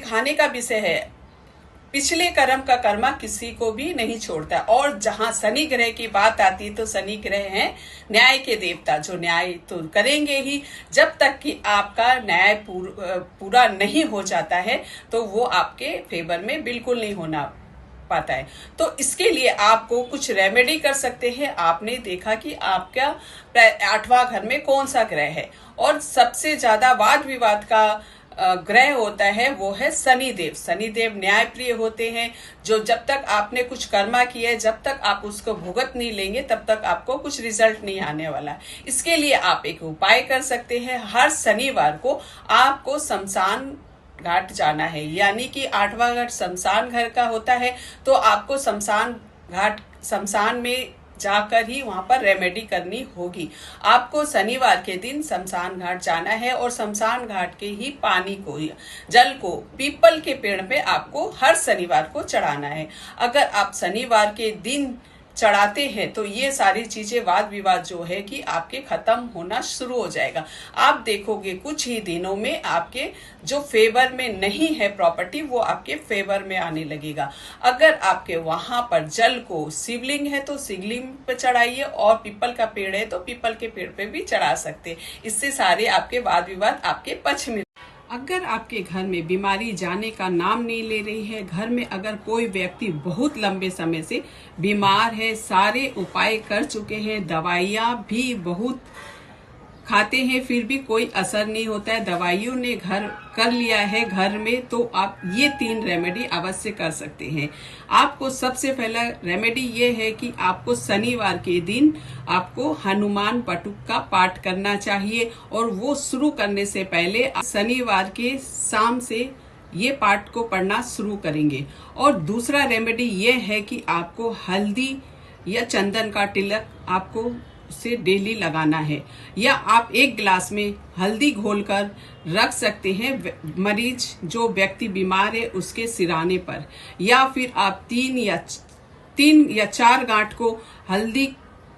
सिखाने का विषय है। पिछले कर्म का कर्मा किसी को भी नहीं छोड़ता। और जहां शनि ग्रह की बात आती है तो शनि ग्रह है न्याय के देवता, जो न्याय तो करेंगे ही। जब तक कि आपका न्याय पूरा नहीं हो जाता है तो वो आपके फेवर में बिल्कुल नहीं होना पाता है। तो इसके लिए आपको कुछ रेमेडी कर सकते हैं। आपने देखा कि आपका 8वां घर में कौन सा ग्रह है, और सबसे ज्यादा वाद विवाद का ग्रह होता है वो है शनिदेव। शनिदेव न्याय प्रिय होते हैं, जो जब तक आपने कुछ कर्मा किया है, जब तक आप उसको भुगत नहीं लेंगे तब तक आपको कुछ रिजल्ट नहीं आने वाला। इसके लिए आप एक उपाय कर सकते हैं। हर शनिवार को आपको शमशान घाट जाना है, यानी कि 8वां घर शमशान घर का होता है। तो आपको शमशान में जाकर ही वहां पर रेमेडी करनी होगी। आपको शनिवार के दिन शमशान घाट जाना है और शमशान घाट के ही पानी को, जल को पीपल के पेड़ पे आपको हर शनिवार को चढ़ाना है। अगर आप शनिवार के दिन चढ़ाते हैं तो ये सारी चीजें, वाद विवाद जो है कि आपके खत्म होना शुरू हो जाएगा। आप देखोगे कुछ ही दिनों में आपके जो फेवर में नहीं है प्रॉपर्टी, वो आपके फेवर में आने लगेगा। अगर आपके वहां पर जल को, शिवलिंग है तो शिवलिंग पे चढ़ाइए, और पीपल का पेड़ है तो पीपल के पेड़ पे भी चढ़ा सकते। इससे सारे आपके वाद विवाद आपके पक्ष में। अगर आपके घर में बीमारी जाने का नाम नहीं ले रही है, घर में अगर कोई व्यक्ति बहुत लंबे समय से बीमार है, सारे उपाय कर चुके हैं, दवाइयां भी बहुत खाते हैं, फिर भी कोई असर नहीं होता है, दवाइयों ने घर कर लिया है घर में, तो आप ये 3 रेमेडी अवश्य कर सकते हैं। आपको सबसे पहला रेमेडी ये है कि आपको शनिवार के दिन आपको हनुमान बटुक का पाठ करना चाहिए, और वो शुरू करने से पहले शनिवार के शाम से ये पाठ को पढ़ना शुरू करेंगे। और दूसरा रेमेडी ये है कि आपको हल्दी या चंदन का तिलक आपको से डेली लगाना है, या आप 1 गिलास में हल्दी घोलकर रख सकते हैं मरीज जो व्यक्ति बीमार है उसके सिराने पर, या फिर आप 3 या 4 गांठ को, हल्दी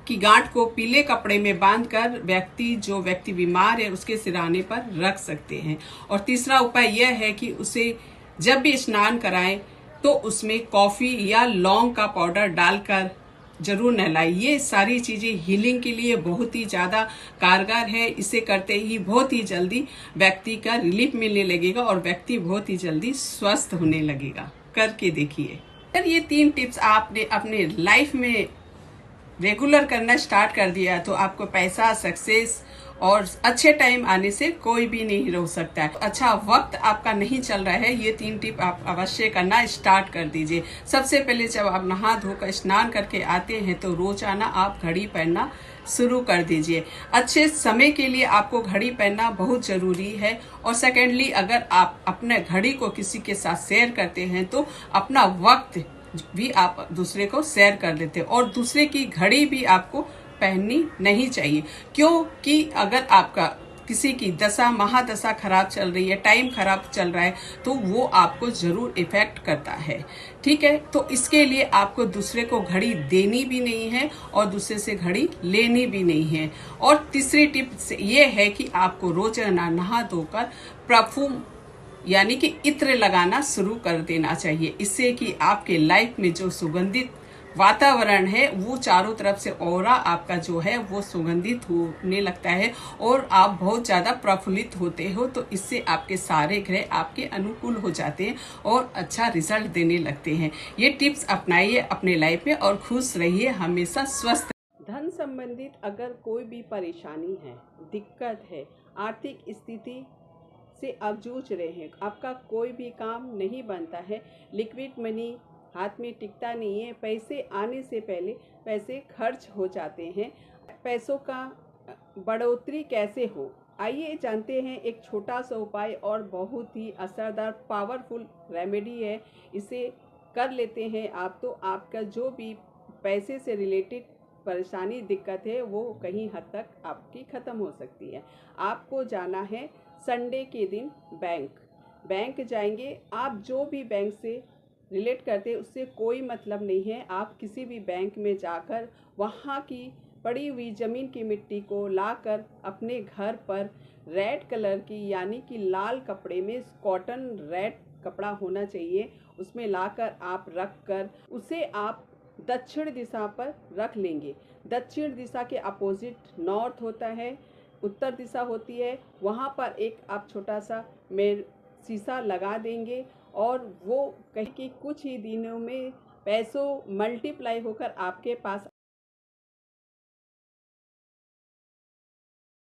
की गांठ को पीले कपड़े में बांधकर जो व्यक्ति बीमार है उसके सिराने पर रख सकते हैं। और तीसरा उपाय यह है कि उसे जब भी स्नान कराएं तो उसमें कॉफी या लौंग का पाउडर डालकर जरूर नहलाए। ये सारी चीजें हीलिंग के लिए बहुत ही ज्यादा कारगर है। इसे करते ही बहुत ही जल्दी व्यक्ति का रिलीफ मिलने लगेगा और व्यक्ति बहुत ही जल्दी स्वस्थ होने लगेगा। करके देखिए। अगर ये 3 टिप्स आपने अपने लाइफ में रेगुलर करना स्टार्ट कर दिया तो आपको पैसा, सक्सेस और अच्छे टाइम आने से कोई भी नहीं रोक सकता है। अच्छा वक्त आपका नहीं चल रहा है, ये 3 टिप आप अवश्य करना स्टार्ट कर दीजिए। सबसे पहले जब आप नहा धोकर स्नान करके आते हैं तो रोजाना आप घड़ी पहनना शुरू कर दीजिए। अच्छे समय के लिए आपको घड़ी पहनना बहुत जरूरी है। और सेकेंडली, अगर आप अपने घड़ी को किसी के साथ शेयर करते हैं तो अपना वक्त भी आप दूसरे को शेयर कर देते हैं, और दूसरे की घड़ी भी आपको पहननी नहीं चाहिए। क्योंकि अगर आपका किसी की दशा महादशा खराब चल रही है, टाइम खराब चल रहा है, तो वो आपको जरूर इफेक्ट करता है। ठीक है, तो इसके लिए आपको दूसरे को घड़ी देनी भी नहीं है और दूसरे से घड़ी लेनी भी नहीं है। और तीसरी टिप ये है कि आपको रोजाना नहा धोकर परफ्यूम यानी कि इत्र लगाना शुरू कर देना चाहिए। इससे कि आपके लाइफ में जो सुगंधित वातावरण है वो चारों तरफ से ऑरा आपका जो है वो सुगंधित होने लगता है और आप बहुत ज्यादा प्रफुल्लित होते हो। तो इससे आपके सारे ग्रह आपके अनुकूल हो जाते हैं और अच्छा रिजल्ट देने लगते हैं। ये टिप्स अपनाइए अपने लाइफ में और खुश रहिए, हमेशा स्वस्थ। धन संबंधित अगर कोई भी परेशानी है, दिक्कत है, आर्थिक स्थिति से आप जूझ रहे हैं, आपका कोई भी काम नहीं बनता है, लिक्विड मनी हाथ में टिकता नहीं है, पैसे आने से पहले पैसे खर्च हो जाते हैं, पैसों का बढ़ोतरी कैसे हो, आइए जानते हैं एक छोटा सा उपाय और बहुत ही असरदार पावरफुल रेमेडी है। इसे कर लेते हैं आप तो आपका जो भी पैसे से रिलेटेड परेशानी दिक्कत है वो कहीं हद तक आपकी ख़त्म हो सकती है। आपको जाना है संडे के दिन बैंक जाएंगे। आप जो भी बैंक से रिलेट करते हैं उससे कोई मतलब नहीं है। आप किसी भी बैंक में जाकर वहाँ की पड़ी हुई ज़मीन की मिट्टी को लाकर अपने घर पर रेड कलर की यानी कि लाल कपड़े में, कॉटन रेड कपड़ा होना चाहिए, उसमें लाकर आप रख कर उसे आप दक्षिण दिशा पर रख लेंगे। दक्षिण दिशा के अपोजिट नॉर्थ होता है, उत्तर दिशा होती है, वहाँ पर एक आप छोटा सा शीशा लगा देंगे और वो कहीं कि कुछ ही दिनों में पैसों मल्टीप्लाई होकर आपके पास